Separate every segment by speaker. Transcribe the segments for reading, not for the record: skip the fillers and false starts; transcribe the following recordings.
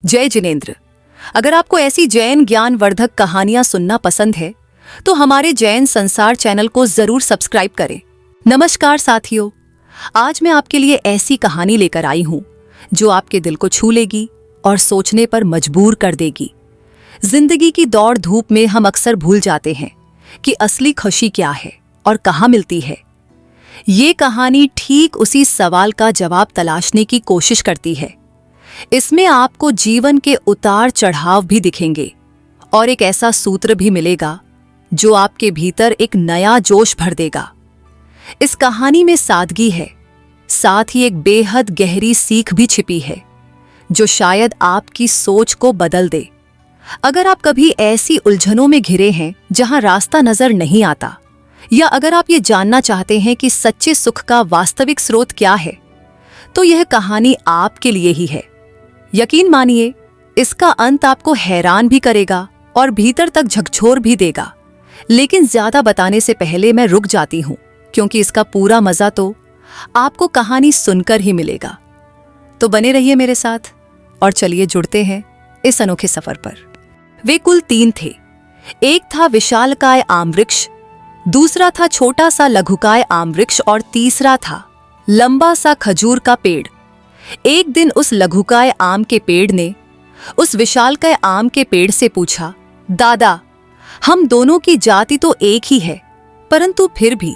Speaker 1: जय जिनेंद्र। अगर आपको ऐसी जैन ज्ञानवर्धक कहानियां सुनना पसंद है तो हमारे जैन संसार चैनल को जरूर सब्सक्राइब करें। नमस्कार साथियों, आज मैं आपके लिए ऐसी कहानी लेकर आई हूं जो आपके दिल को छू लेगी और सोचने पर मजबूर कर देगी। जिंदगी की दौड़ धूप में हम अक्सर भूल जाते हैं कि असली खुशी क्या है और कहाँ मिलती है। ये कहानी ठीक उसी सवाल का जवाब तलाशने की कोशिश करती है। इसमें आपको जीवन के उतार चढ़ाव भी दिखेंगे और एक ऐसा सूत्र भी मिलेगा जो आपके भीतर एक नया जोश भर देगा। इस कहानी में सादगी है, साथ ही एक बेहद गहरी सीख भी छिपी है जो शायद आपकी सोच को बदल दे। अगर आप कभी ऐसी उलझनों में घिरे हैं जहां रास्ता नजर नहीं आता, या अगर आप ये जानना चाहते हैं कि सच्चे सुख का वास्तविक स्रोत क्या है, तो यह कहानी आपके लिए ही है। यकीन मानिए, इसका अंत आपको हैरान भी करेगा और भीतर तक झकझोर भी देगा। लेकिन ज्यादा बताने से पहले मैं रुक जाती हूं, क्योंकि इसका पूरा मजा तो आपको कहानी सुनकर ही मिलेगा। तो बने रहिए मेरे साथ और चलिए जुड़ते हैं इस अनोखे सफर पर। वे कुल 3 थे। एक था विशालकाय आम वृक्ष, दूसरा था छोटा सा लघुकाय आम वृक्ष और तीसरा था लंबा सा खजूर का पेड़। एक दिन उस लघुकाय आम के पेड़ ने उस विशालकाय आम के पेड़ से पूछा, दादा, हम दोनों की जाति तो एक ही है, परंतु फिर भी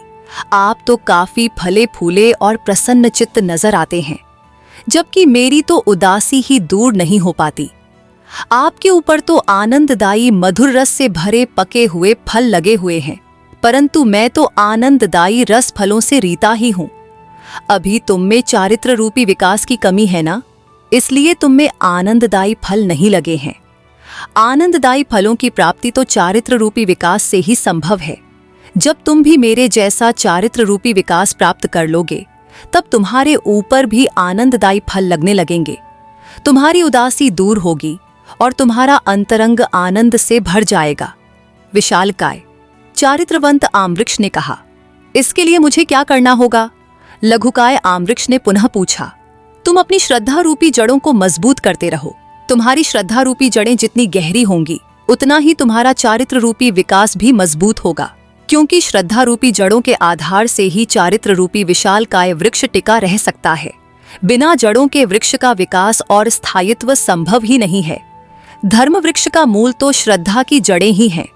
Speaker 1: आप तो काफी फले फूले और प्रसन्न चित्त नजर आते हैं, जबकि मेरी तो उदासी ही दूर नहीं हो पाती। आपके ऊपर तो आनंददायी मधुर रस से भरे पके हुए फल लगे हुए हैं, परंतु मैं तो आनंददायी रस फलों से रीता ही हूं। अभी तुम में चारित्र रूपी विकास की कमी है ना, इसलिए तुम में आनंददायी फल नहीं लगे हैं। आनंददायी फलों की प्राप्ति तो चारित्र रूपी विकास से ही संभव है। जब तुम भी मेरे जैसा चारित्र रूपी विकास प्राप्त कर लोगे, तब तुम्हारे ऊपर भी आनंददायी फल लगने लगेंगे। तुम्हारी उदासी दूर होगी और तुम्हारा अंतरंग आनंद से भर जाएगा। विशालकाय चारित्रवंत आमवृक्ष ने कहा, इसके लिए मुझे क्या करना होगा? लघुकाय आमवृक्ष ने पुनः पूछा, तुम अपनी श्रद्धा रूपी जड़ों को मजबूत करते रहो। तुम्हारी श्रद्धा रूपी जड़ें जितनी गहरी होंगी, उतना ही तुम्हारा चारित्र रूपी विकास भी मजबूत होगा, क्योंकि श्रद्धा रूपी जड़ों के आधार से ही चारित्र रूपी विशालकाय वृक्ष टिका रह सकता है। बिना जड़ों के वृक्ष का विकास और स्थायित्व संभव ही नहीं है। धर्म वृक्ष का मूल तो श्रद्धा की जड़ें ही हैं।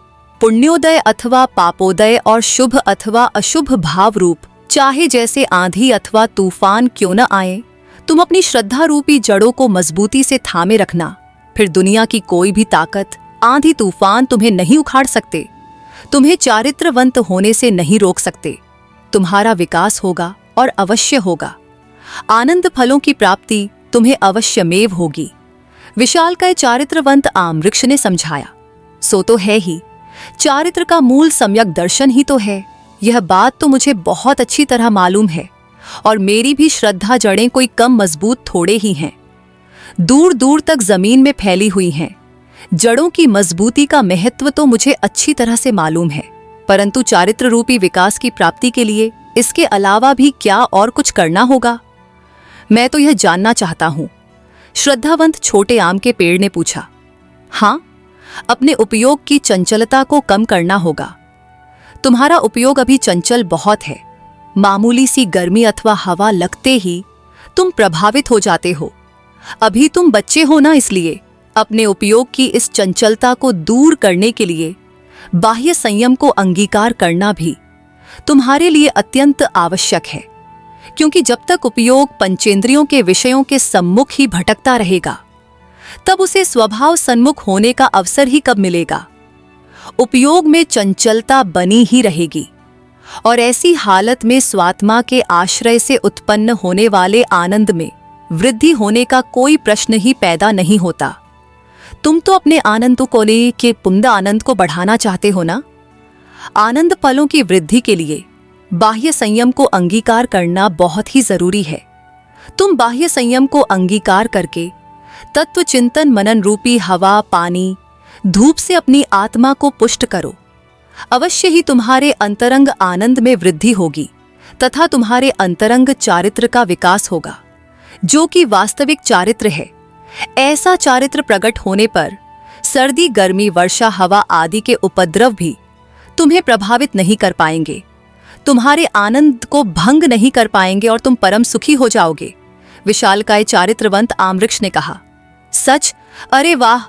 Speaker 1: पुण्योदय अथवा पापोदय और शुभ अथवा अशुभ भाव रूप, चाहे जैसे आंधी अथवा तूफान क्यों न आए, तुम अपनी श्रद्धा रूपी जड़ों को मजबूती से थामे रखना। फिर दुनिया की कोई भी ताकत, आंधी तूफान तुम्हें नहीं उखाड़ सकते, तुम्हें चारित्रवंत होने से नहीं रोक सकते। तुम्हारा विकास होगा और अवश्य होगा। आनंद फलों की प्राप्ति तुम्हें अवश्यमेव होगी। विशालकाय चारित्रवंत आम वृक्ष ने समझाया, सो तो है ही, चारित्र का मूल सम्यक दर्शन ही तो है। यह बात तो मुझे बहुत अच्छी तरह मालूम है, और मेरी भी श्रद्धा जड़ें कोई कम मजबूत थोड़े ही हैं। दूर दूर तक जमीन में फैली हुई हैं। जड़ों की मजबूती का महत्व तो मुझे अच्छी तरह से मालूम है, परंतु चारित्र रूपी विकास की प्राप्ति के लिए इसके अलावा भी क्या और कुछ करना होगा? मैं तो यह जानना चाहता हूं। श्रद्धावंत छोटे आम के पेड़ ने पूछा। हाँ, अपने उपयोग की चंचलता को कम करना होगा। तुम्हारा उपयोग अभी चंचल बहुत है। मामूली सी गर्मी अथवा हवा लगते ही तुम प्रभावित हो जाते हो। अभी तुम बच्चे हो ना, इसलिए अपने उपयोग की इस चंचलता को दूर करने के लिए बाह्य संयम को अंगीकार करना भी तुम्हारे लिए अत्यंत आवश्यक है, क्योंकि जब तक उपयोग पंचेंद्रियों के विषयों के सम्मुख ही भटकता रहेगा, तब उसे स्वभाव सन्मुख होने का अवसर ही कब मिलेगा? उपयोग में चंचलता बनी ही रहेगी, और ऐसी हालत में स्वात्मा के आश्रय से उत्पन्न होने वाले आनंद में वृद्धि होने का कोई प्रश्न ही पैदा नहीं होता। तुम तो अपने आनंद को के पुंद आनंद को बढ़ाना चाहते हो ना? आनंद फलों की वृद्धि के लिए बाह्य संयम को अंगीकार करना बहुत ही जरूरी है। तुम बाह्य संयम को अंगीकार करके तत्व चिंतन मनन रूपी हवा, पानी, धूप से अपनी आत्मा को पुष्ट करो। अवश्य ही तुम्हारे अंतरंग आनंद में वृद्धि होगी तथा तुम्हारे अंतरंग चारित्र का विकास होगा, जो कि वास्तविक चारित्र है। ऐसा चारित्र प्रकट होने पर सर्दी, गर्मी, वर्षा, हवा आदि के उपद्रव भी तुम्हें प्रभावित नहीं कर पाएंगे, तुम्हारे आनंद को भंग नहीं कर पाएंगे और तुम परम सुखी हो जाओगे। विशालकाय चारित्रवंत आमवृक्ष ने कहा, सच? अरे वाह,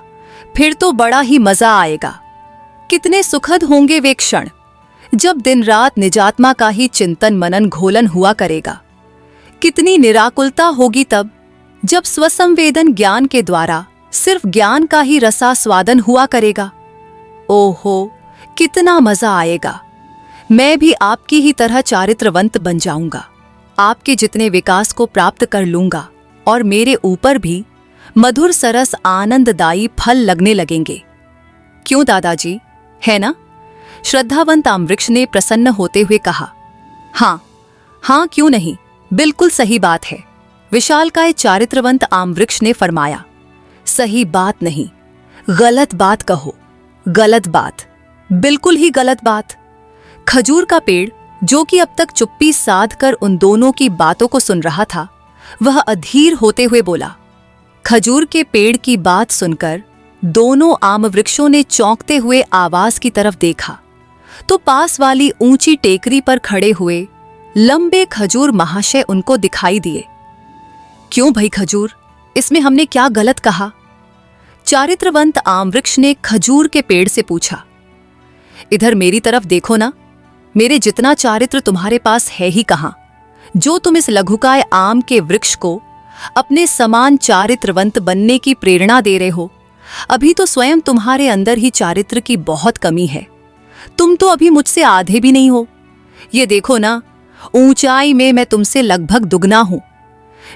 Speaker 1: फिर तो बड़ा ही मजा आएगा। कितने सुखद होंगे वे क्षण जब दिन रात निजात्मा का ही चिंतन मनन घोलन हुआ करेगा। कितनी निराकुलता होगी तब जब स्वसंवेदन ज्ञान के द्वारा सिर्फ ज्ञान का ही रसास्वादन हुआ करेगा। ओहो, कितना मजा आएगा। मैं भी आपकी ही तरह चारित्रवंत बन जाऊंगा, आपके जितने विकास को प्राप्त कर लूंगा और मेरे ऊपर भी मधुर सरस आनंददायी फल लगने लगेंगे। क्यों दादाजी, है ना? श्रद्धावंत आमवृक्ष ने प्रसन्न होते हुए कहा। हाँ हाँ, क्यों नहीं, बिल्कुल सही बात है। विशालकाय चारित्रवंत आमवृक्ष ने फरमाया। सही बात नहीं, गलत बात कहो। गलत बात, बिल्कुल ही गलत बात। खजूर का पेड़, जो कि अब तक चुप्पी साध कर उन दोनों की बातों को सुन रहा था, वह अधीर होते हुए बोला। खजूर के पेड़ की बात सुनकर दोनों आम वृक्षों ने चौंकते हुए आवाज की तरफ देखा तो पास वाली ऊंची टेकरी पर खड़े हुए लंबे खजूर महाशय उनको दिखाई दिए। क्यों भाई खजूर, इसमें हमने क्या गलत कहा? चारित्रवंत आमवृक्ष ने खजूर के पेड़ से पूछा। इधर मेरी तरफ देखो ना, मेरे जितना चारित्र तुम्हारे पास है ही कहां, जो तुम इस लघुकाय आम के वृक्ष को अपने समान चारित्रवंत बनने की प्रेरणा दे रहे हो। अभी तो स्वयं तुम्हारे अंदर ही चारित्र की बहुत कमी है। तुम तो अभी मुझसे आधे भी नहीं हो। ये देखो ना, ऊंचाई में मैं तुमसे लगभग दुगना हूं।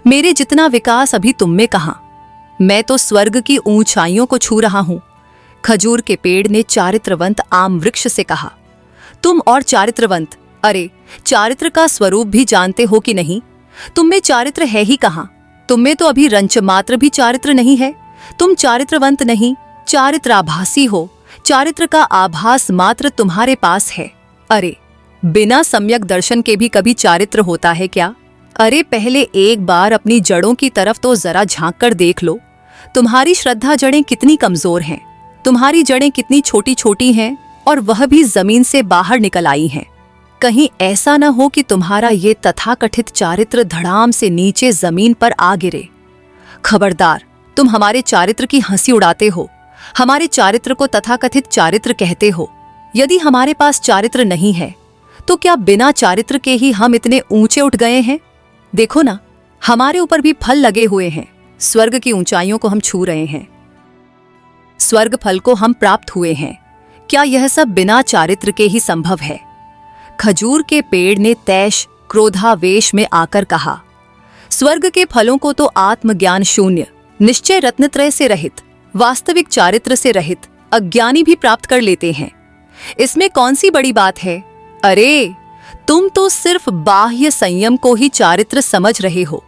Speaker 1: मेरे जितना विकास अभी तुम में कहां। मैं तो स्वर्ग की ऊंचाइयों को छू रहा हूं। खजूर के पेड़ ने चारित्रवंत आम वृक्ष से कहा। तुम और चारित्रवंत, अरे चारित्र का स्वरूप भी जानते हो कि नहीं? तुम में चारित्र है ही कहां? तुम में तो अभी रंच मात्र भी चारित्र नहीं है। तुम चारित्रवंत नहीं, चारित्राभासी हो। चारित्र का आभास मात्र तुम्हारे पास है। अरे बिना सम्यक दर्शन के भी कभी चारित्र होता है क्या? अरे पहले एक बार अपनी जड़ों की तरफ तो जरा झांक कर देख लो। तुम्हारी श्रद्धा जड़ें कितनी कमजोर हैं, तुम्हारी जड़ें कितनी छोटी छोटी हैं और वह भी जमीन से बाहर निकल आई हैं। कहीं ऐसा न हो कि तुम्हारा ये तथाकथित चारित्र धड़ाम से नीचे जमीन पर आ गिरे। खबरदार, तुम हमारे चारित्र की हंसी उड़ाते हो, हमारे चारित्र को तथाकथित चारित्र कहते हो। यदि हमारे पास चारित्र नहीं है तो क्या बिना चारित्र के ही हम इतने ऊंचे उठ गए हैं? देखो ना, हमारे ऊपर भी फल लगे हुए हैं। स्वर्ग की ऊंचाइयों को हम छू रहे हैं, स्वर्ग फल को हम प्राप्त हुए हैं। क्या यह सब बिना चारित्र के ही संभव है? खजूर के पेड़ ने तैश क्रोधावेश में आकर कहा। स्वर्ग के फलों को तो आत्मज्ञान शून्य, निश्चय रत्नत्रय से रहित, वास्तविक चारित्र से रहित अज्ञानी भी प्राप्त कर लेते हैं। इसमें कौन सी बड़ी बात है? अरे तुम तो सिर्फ बाह्य संयम को ही चारित्र समझ रहे हो।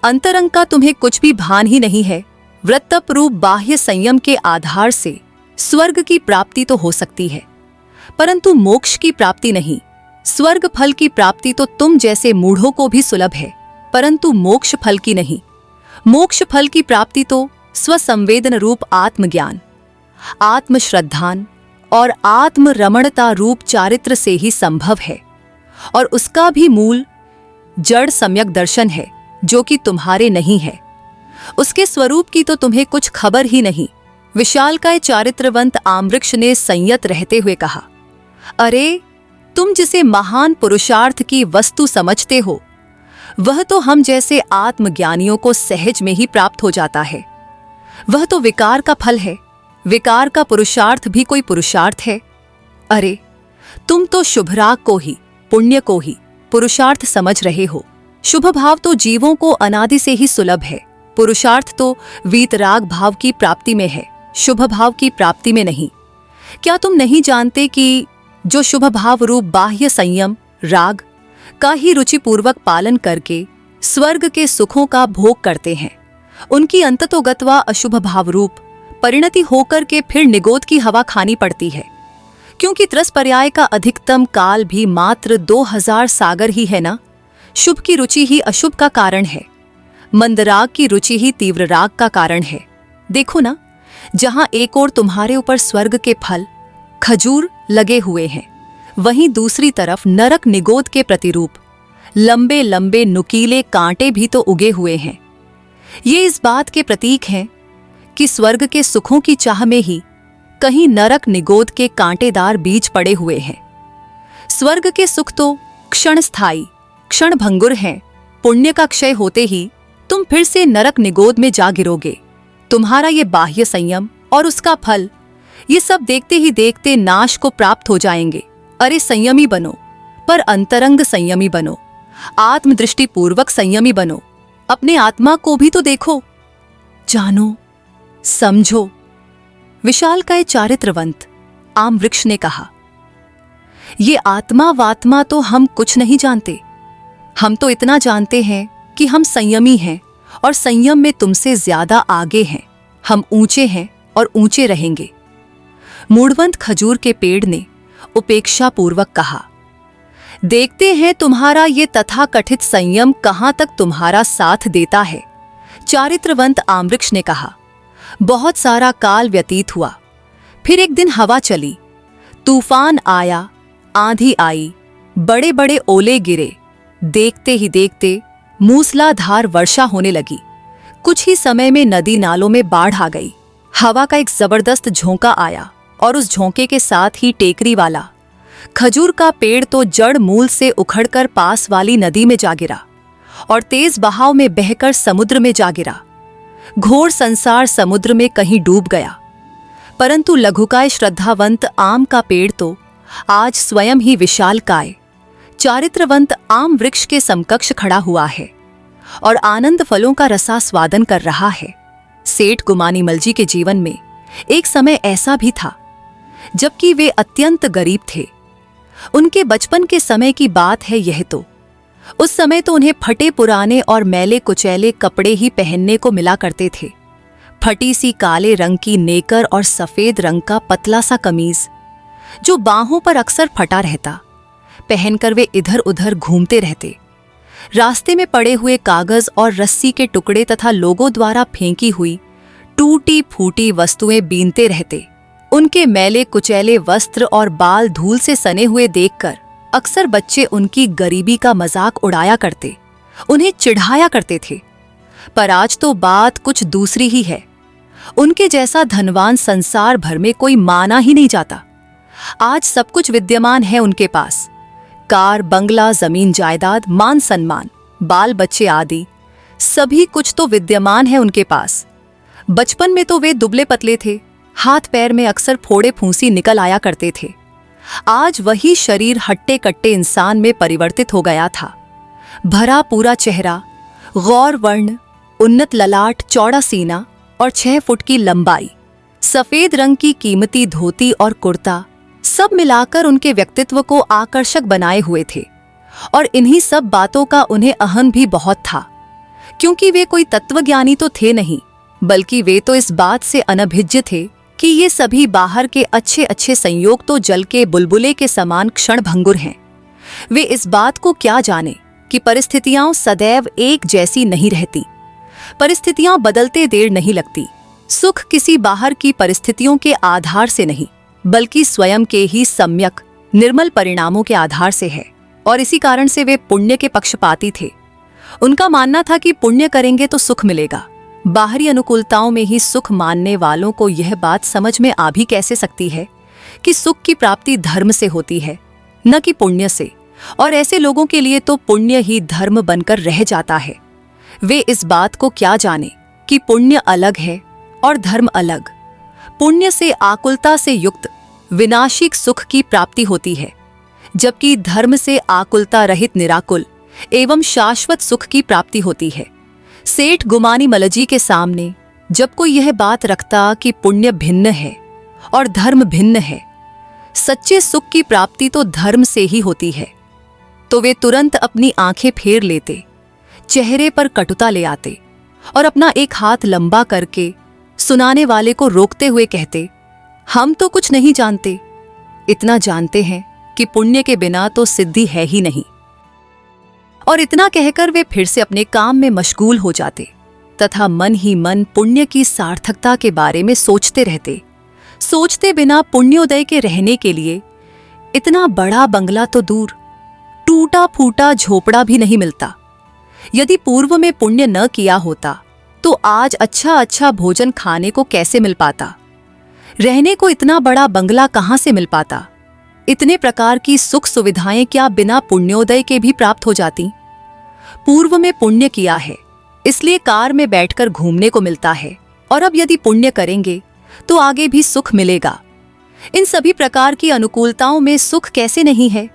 Speaker 1: अंतरंग का तुम्हें कुछ भी भान ही नहीं है। वृत्तप रूप बाह्य संयम के आधार से स्वर्ग की प्राप्ति तो हो सकती है, परंतु मोक्ष की प्राप्ति नहीं। स्वर्ग फल की प्राप्ति तो तुम जैसे मूढ़ों को भी सुलभ है, परंतु मोक्ष फल की नहीं। मोक्ष फल की प्राप्ति तो स्वसंवेदन रूप आत्मज्ञान, आत्मश्रद्धान और आत्मरमणता रूप चारित्र से ही संभव है, और उसका भी मूल जड़ सम्यक दर्शन है, जो कि तुम्हारे नहीं है। उसके स्वरूप की तो तुम्हें कुछ खबर ही नहीं। विशालकाय चारित्रवंत आमवृक्ष ने संयत रहते हुए कहा। अरे तुम जिसे महान पुरुषार्थ की वस्तु समझते हो, वह तो हम जैसे आत्मज्ञानियों को सहज में ही प्राप्त हो जाता है। वह तो विकार का फल है। विकार का पुरुषार्थ भी कोई पुरुषार्थ है? अरे तुम तो शुभराग को ही, पुण्य को ही पुरुषार्थ समझ रहे हो। शुभ भाव तो जीवों को अनादि से ही सुलभ है। पुरुषार्थ तो वीतराग भाव की प्राप्ति में है, शुभ भाव की प्राप्ति में नहीं। क्या तुम नहीं जानते कि जो शुभ भाव रूप बाह्य संयम राग का ही रुचिपूर्वक पालन करके स्वर्ग के सुखों का भोग करते हैं, उनकी अंततोगत्वा अशुभ भाव रूप परिणति होकर के फिर निगोद की हवा खानी पड़ती है, क्योंकि त्रस पर्याय का अधिकतम काल भी मात्र 2000 सागर ही है ना। शुभ की रुचि ही अशुभ का कारण है। मंदराग की रुचि ही तीव्र राग का कारण है। देखो ना, जहां एक ओर तुम्हारे ऊपर स्वर्ग के फल खजूर लगे हुए हैं, वहीं दूसरी तरफ नरक निगोद के प्रतिरूप लंबे लंबे नुकीले कांटे भी तो उगे हुए हैं। ये इस बात के प्रतीक हैं कि स्वर्ग के सुखों की चाह में ही कहीं नरक निगोद के कांटेदार बीज पड़े हुए हैं। स्वर्ग के सुख तो क्षणस्थायी क्षणभंगुर हैं। पुण्य का क्षय होते ही तुम फिर से नरक निगोद में जा गिरोगे। तुम्हारा ये बाह्य संयम और उसका फल, ये सब देखते ही देखते नाश को प्राप्त हो जाएंगे। अरे संयमी बनो, पर अंतरंग संयमी बनो, आत्मदृष्टि पूर्वक संयमी बनो। अपने आत्मा को भी तो देखो, जानो, समझो। विशालकाय चारित्रवंत आम वृक्ष ने कहा, ये आत्मा वात्मा तो हम कुछ नहीं जानते। हम तो इतना जानते हैं कि हम संयमी हैं और संयम में तुमसे ज्यादा आगे हैं। हम ऊंचे हैं और ऊंचे रहेंगे। मूढ़वंत खजूर के पेड़ ने उपेक्षा पूर्वक कहा, देखते हैं तुम्हारा ये तथाकथित संयम कहां तक तुम्हारा साथ देता है। चारित्रवंत आमवृक्ष ने कहा, बहुत सारा काल व्यतीत हुआ। फिर एक दिन हवा चली, तूफान आया, आंधी आई, बड़े बड़े ओले गिरे। देखते ही देखते मूसलाधार वर्षा होने लगी। कुछ ही समय में नदी नालों में बाढ़ आ गई। हवा का एक जबरदस्त झोंका आया और उस झोंके के साथ ही टेकरी वाला खजूर का पेड़ तो जड़ मूल से उखड़कर पास वाली नदी में जा गिरा और तेज बहाव में बहकर समुद्र में जा गिरा। घोर संसार समुद्र में कहीं डूब गया। परंतु लघुकाय श्रद्धावंत आम का पेड़ तो आज स्वयं ही विशालकाय चारित्रवंत आम वृक्ष के समकक्ष खड़ा हुआ है और आनंद फलों का रसास्वादन कर रहा है। सेठ गुमानीमल जी के जीवन में एक समय ऐसा भी था जबकि वे अत्यंत गरीब थे। उनके बचपन के समय की बात है यह तो। उस समय तो उन्हें फटे पुराने और मैले कुचैले कपड़े ही पहनने को मिला करते थे। फटी सी काले रंग की नेकर और सफेद रंग का पतला सा कमीज जो बाहों पर अक्सर फटा रहता, पहनकर वे इधर उधर घूमते रहते। रास्ते में पड़े हुए कागज और रस्सी के टुकड़े तथा लोगों द्वारा फेंकी हुई टूटी फूटी वस्तुएं बीनते रहते। उनके मैले कुचैले वस्त्र और बाल धूल से सने हुए देखकर अक्सर बच्चे उनकी गरीबी का मजाक उड़ाया करते, उन्हें चिढ़ाया करते थे। पर आज तो बात कुछ दूसरी ही है। उनके जैसा धनवान संसार भर में कोई माना ही नहीं जाता। आज सब कुछ विद्यमान है उनके पास। कार, बंगला, जमीन जायदाद, मान सम्मान, बाल बच्चे आदि सभी कुछ तो विद्यमान है उनके पास। बचपन में तो वे दुबले पतले थे, हाथ पैर में अक्सर फोड़े फूंसी निकल आया करते थे। आज वही शरीर हट्टे कट्टे इंसान में परिवर्तित हो गया था। भरा पूरा चेहरा, गौर वर्ण, उन्नत ललाट, चौड़ा सीना और 6 फुट की लंबाई, सफेद रंग की कीमती धोती और कुर्ता, सब मिलाकर उनके व्यक्तित्व को आकर्षक बनाए हुए थे। और इन्हीं सब बातों का उन्हें अहम भी बहुत था, क्योंकि वे कोई तत्वज्ञानी तो थे नहीं, बल्कि वे तो इस बात से अनभिज्ञ थे कि ये सभी बाहर के अच्छे अच्छे संयोग तो जल के बुलबुले के समान क्षणभंगुर हैं। वे इस बात को क्या जाने कि परिस्थितियां सदैव एक जैसी नहीं रहती। परिस्थितियां बदलते देर नहीं लगती। सुख किसी बाहर की परिस्थितियों के आधार से नहीं, बल्कि स्वयं के ही सम्यक निर्मल परिणामों के आधार से है। और इसी कारण से वे पुण्य के पक्षपाती थे। उनका मानना था कि पुण्य करेंगे तो सुख मिलेगा। बाहरी अनुकूलताओं में ही सुख मानने वालों को यह बात समझ में आ भी कैसे सकती है कि सुख की प्राप्ति धर्म से होती है, न कि पुण्य से। और ऐसे लोगों के लिए तो पुण्य ही धर्म बनकर रह जाता है। वे इस बात को क्या जाने कि पुण्य अलग है और धर्म अलग। पुण्य से आकुलता से युक्त विनाशिक सुख की प्राप्ति होती है, जबकि धर्म से आकुलता रहित निराकुल एवं शाश्वत सुख की प्राप्ति होती है। सेठ गुमानीमल जी के सामने जब कोई यह बात रखता कि पुण्य भिन्न है और धर्म भिन्न है, सच्चे सुख की प्राप्ति तो धर्म से ही होती है, तो वे तुरंत अपनी आंखें फेर लेते, चेहरे पर कटुता ले आते और अपना एक हाथ लंबा करके सुनाने वाले को रोकते हुए कहते, हम तो कुछ नहीं जानते, इतना जानते हैं कि पुण्य के बिना तो सिद्धि है ही नहीं। और इतना कहकर वे फिर से अपने काम में मशगूल हो जाते तथा मन ही मन पुण्य की सार्थकता के बारे में सोचते रहते। सोचते बिना पुण्योदय के रहने के लिए इतना बड़ा बंगला तो दूर, टूटा फूटा झोपड़ा भी नहीं मिलता। यदि पूर्व में पुण्य न किया होता तो आज अच्छा अच्छा भोजन खाने को कैसे मिल पाता? रहने को इतना बड़ा बंगला कहाँ से मिल पाता? इतने प्रकार की सुख सुविधाएं क्या बिना पुण्योदय के भी प्राप्त हो जाती? पूर्व में पुण्य किया है इसलिए कार में बैठकर घूमने को मिलता है, और अब यदि पुण्य करेंगे तो आगे भी सुख मिलेगा। इन सभी प्रकार की अनुकूलताओं में सुख कैसे नहीं है?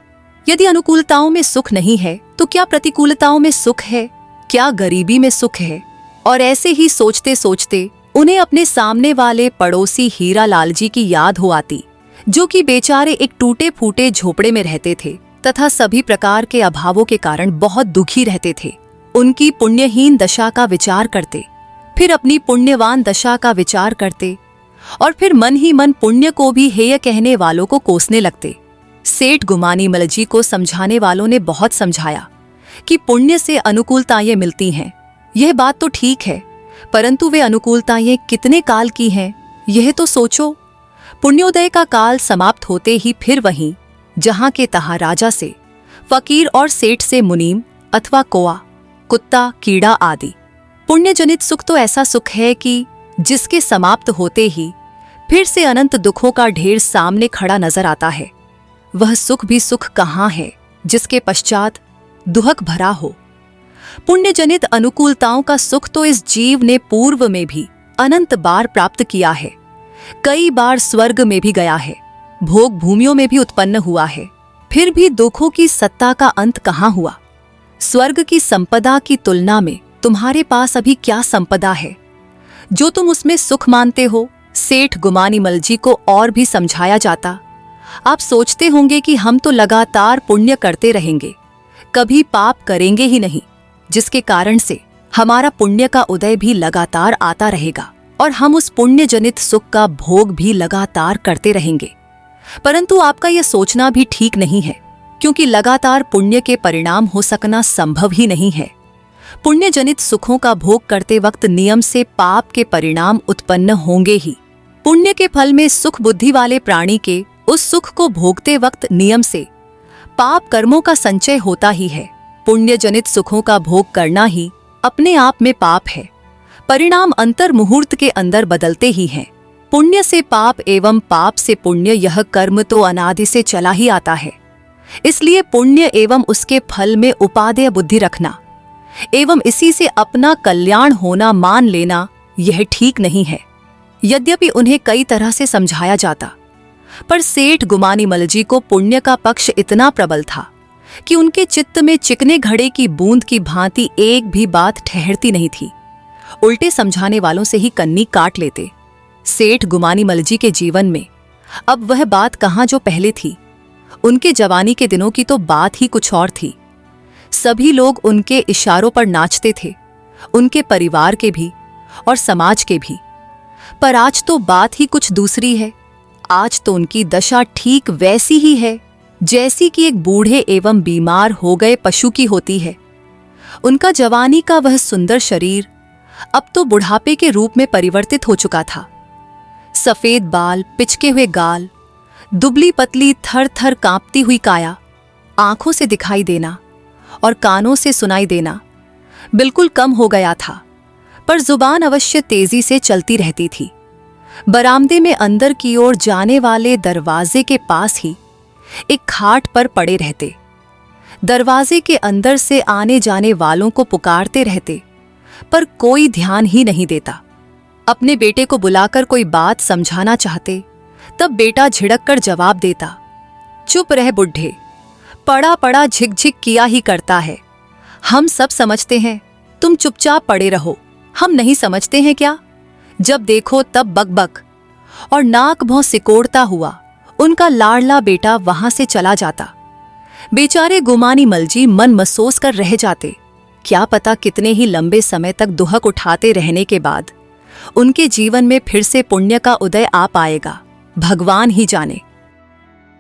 Speaker 1: यदि अनुकूलताओं में सुख नहीं है तो क्या प्रतिकूलताओं में सुख है? क्या गरीबी में सुख है? और ऐसे ही सोचते सोचते उन्हें अपने सामने वाले पड़ोसी हीरा लाल जी की याद हो आती, जो कि बेचारे एक टूटे फूटे झोपड़े में रहते थे तथा सभी प्रकार के अभावों के कारण बहुत दुखी रहते थे। उनकी पुण्यहीन दशा का विचार करते, फिर अपनी पुण्यवान दशा का विचार करते, और फिर मन ही मन पुण्य को भी हेय कहने वालों को कोसने लगते। सेठ गुमानीमल जी को समझाने वालों ने बहुत समझाया कि पुण्य से अनुकूलताएं मिलती हैं। यह बात तो ठीक है, परंतु वे अनुकूलताएं कितने काल की हैं, यह तो सोचो। पुण्योदय का काल समाप्त होते ही फिर वहीं जहां के तहां राजा से, फकीर और सेठ से मुनीम अथवा कोआ, कुत्ता, कीड़ा आदि। पुण्यजनित सुख तो ऐसा सुख है कि जिसके समाप्त होते ही फिर से अनंत दुखों का ढेर सामने खड़ा नजर आता है। वह सुख भी सुख कहाँ है जिसके पश्चात दुहक भरा हो। पुण्यजनित अनुकूलताओं का सुख तो इस जीव ने पूर्व में भी अनंत बार प्राप्त किया है, कई बार स्वर्ग में भी गया है, भोग भूमियों में भी उत्पन्न हुआ है, फिर भी दुखों की सत्ता का अंत कहाँ हुआ? स्वर्ग की संपदा की तुलना में तुम्हारे पास अभी क्या संपदा है जो तुम उसमें सुख मानते हो? सेठ गुमानीमल जी को और भी समझाया जाता। आप सोचते होंगे कि हम तो लगातार पुण्य करते रहेंगे, कभी पाप करेंगे ही नहीं, जिसके कारण से हमारा पुण्य का उदय भी लगातार आता रहेगा और हम उस पुण्य जनित सुख का भोग भी लगातार करते रहेंगे। परंतु आपका यह सोचना भी ठीक नहीं है, क्योंकि लगातार पुण्य के परिणाम हो सकना संभव ही नहीं है। पुण्य जनित सुखों का भोग करते वक्त नियम से पाप के परिणाम उत्पन्न होंगे ही। पुण्य के फल में सुख बुद्धि वाले प्राणी के उस सुख को भोगते वक्त नियम से पाप कर्मों का संचय होता ही है। पुण्य जनित सुखों का भोग करना ही अपने आप में पाप है। परिणाम अंतर मुहूर्त के अंदर बदलते ही हैं। पुण्य से पाप एवं पाप से पुण्य, यह कर्म तो अनादि से चला ही आता है। इसलिए पुण्य एवं उसके फल में उपादेय बुद्धि रखना एवं इसी से अपना कल्याण होना मान लेना, यह ठीक नहीं है। यद्यपि उन्हें कई तरह से समझाया जाता, पर सेठ गुमानीमल जी को पुण्य का पक्ष इतना प्रबल था कि उनके चित्त में चिकने घड़े की बूंद की भांति एक भी बात ठहरती नहीं थी। उल्टे समझाने वालों से ही कन्नी काट लेते। सेठ गुमानीमल जी के जीवन में अब वह बात कहाँ जो पहले थी। उनके जवानी के दिनों की तो बात ही कुछ और थी। सभी लोग उनके इशारों पर नाचते थे, उनके परिवार के भी और समाज के भी। पर आज तो बात ही कुछ दूसरी है। आज तो उनकी दशा ठीक वैसी ही है जैसी कि एक बूढ़े एवं बीमार हो गए पशु की होती है। उनका जवानी का वह सुंदर शरीर अब तो बुढ़ापे के रूप में परिवर्तित हो चुका था। सफेद बाल, पिचके हुए गाल, दुबली पतली थर थर कांपती हुई काया, आंखों से दिखाई देना और कानों से सुनाई देना बिल्कुल कम हो गया था, पर जुबान अवश्य तेजी से चलती रहती थी। बरामदे में अंदर की ओर जाने वाले दरवाजे के पास ही एक खाट पर पड़े रहते। दरवाजे के अंदर से आने जाने वालों को पुकारते रहते, पर कोई ध्यान ही नहीं देता। अपने बेटे को बुलाकर कोई बात समझाना चाहते, तब बेटा झिड़क कर जवाब देता, चुप रह बुढ़े, पड़ा पड़ा झिकझिक किया ही करता है। हम सब समझते हैं, तुम चुपचाप पड़े रहो। हम नहीं समझते हैं क्या? जब देखो तब बकबक। और नाक भौं सिकोड़ता हुआ उनका लाडला बेटा वहां से चला जाता। बेचारे गुमानीमल जी मन महसूस कर रह जाते। क्या पता कितने ही लंबे समय तक दुहक उठाते रहने के बाद उनके जीवन में फिर से पुण्य का उदय आ पाएगा, भगवान ही जाने।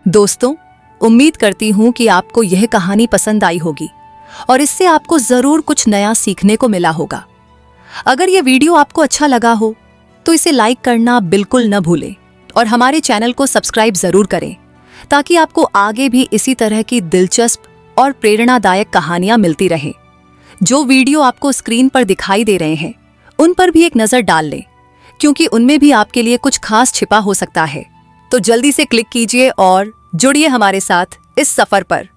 Speaker 1: दोस्तों, उम्मीद करती हूं कि आपको यह कहानी पसंद आई होगी और इससे आपको जरूर कुछ नया सीखने को मिला होगा। अगर ये वीडियो आपको अच्छा लगा हो तो इसे लाइक करना बिल्कुल न भूलें और हमारे चैनल को सब्सक्राइब जरूर करें, ताकि आपको आगे भी इसी तरह की दिलचस्प और प्रेरणादायक कहानियां मिलती रहे। जो वीडियो आपको स्क्रीन पर दिखाई दे रहे हैं उन पर भी एक नजर डाल लें, क्योंकि उनमें भी आपके लिए कुछ खास छिपा हो सकता है। तो जल्दी से क्लिक कीजिए और जुड़िए हमारे साथ इस सफर पर।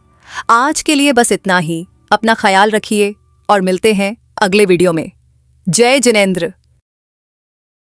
Speaker 1: आज के लिए बस इतना ही। अपना ख्याल रखिए और मिलते हैं अगले वीडियो में। जय जिनेंद्र।